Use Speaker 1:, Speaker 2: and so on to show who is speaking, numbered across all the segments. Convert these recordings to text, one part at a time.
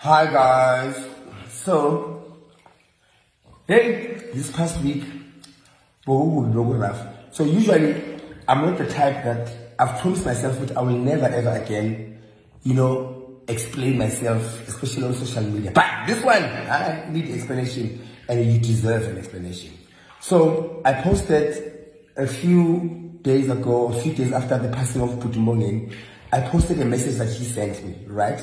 Speaker 1: Hi guys. So, hey, this past week, rough. So usually, I'm not the type that I've promised myself that I will never ever again, explain myself, especially on social media. But this one, I need explanation, and you deserve an explanation. So I posted a few days ago, a few days after the passing of Putumongen, I posted a message that he sent me, right?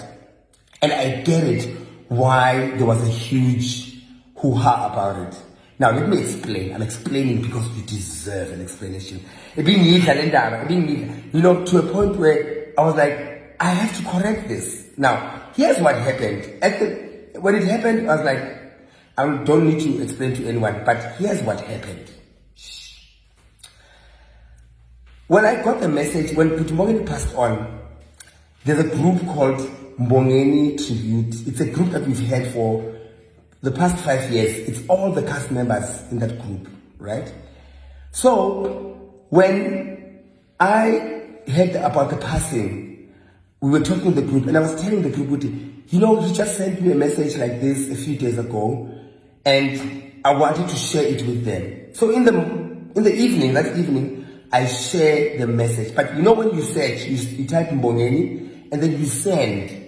Speaker 1: And I get it why there was a huge hoo-ha about it. Now, let me explain. I'm explaining because you deserve an explanation. To a point where I was like, I have to correct this. Now, here's what happened. When it happened, I was like, I don't need to explain to anyone, but here's what happened. When I got the message, when Putumongen passed on, there's a group called Mbongeni Tribute. It's a group that we've had for the past 5 years. It's all the cast members in that group, right? So when I heard about the passing, we were talking to the group, and I was telling the group, he just sent me a message like this a few days ago, and I wanted to share it with them. So in the evening, that evening, I share the message. But when you search, you type Mbongeni, and then you send.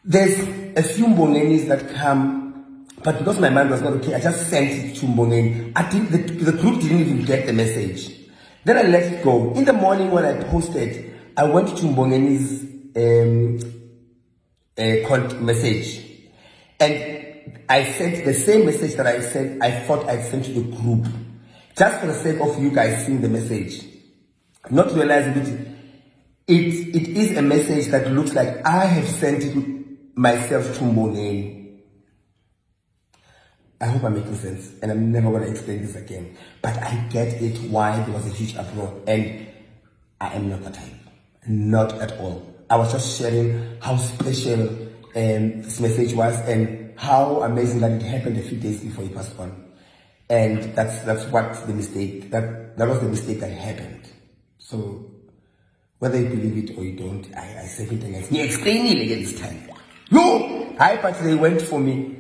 Speaker 1: There's a few Mbongenis that come, but because my mind was not okay, I just sent it to Mbongeni. I think the group didn't even get the message. Then I let it go. In the morning when I posted, I went to Mbongeni's message, and I sent the same message that I thought I'd sent to the group, just for the sake of you guys seeing the message, not realizing it is a message that looks like I have sent it myself to Mbongeni. I hope I'm making sense, and I'm never going to explain this again. But I get it why there was a huge uproar, and I am not the type. Not at all. I was just sharing how special this message was and how amazing that it happened a few days before he passed on. And that's what the mistake, that was the mistake that happened. So, whether you believe it or you don't, I say it again. You explain it again this time. No! But they went for me.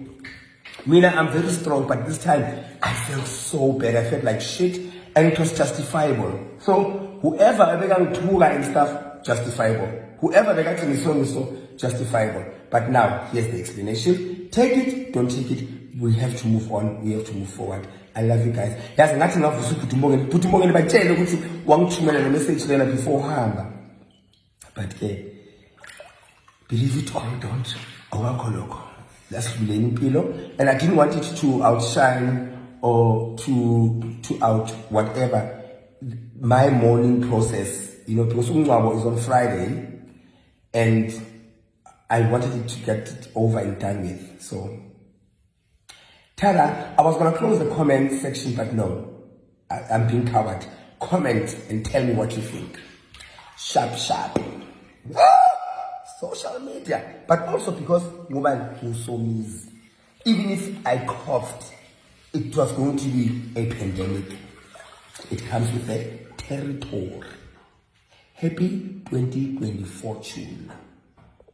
Speaker 1: Mina, I'm very strong, but this time I felt so bad. I felt like shit, and it was justifiable. So whoever began to and stuff, justifiable. Whoever began to so justifiable. But now here's the explanation. Take it, don't take it. We have to move on. We have to move forward. I love you guys. There's nothing else to Putumongen by tell you want to mail a message then before hamba. But believe it or don't, that's the pillow. And I didn't want it to outshine or to out whatever my morning process, because Umwabo is on Friday, and I wanted it to get it over and done with. So Tara, I was gonna close the comment section, but no, I'm being covered. Comment and tell me what you think. Sharp. Social media, but also because mobile was Somizi. Even if I coughed, it was going to be a pandemic. It comes with a territory. Happy 2024 tune.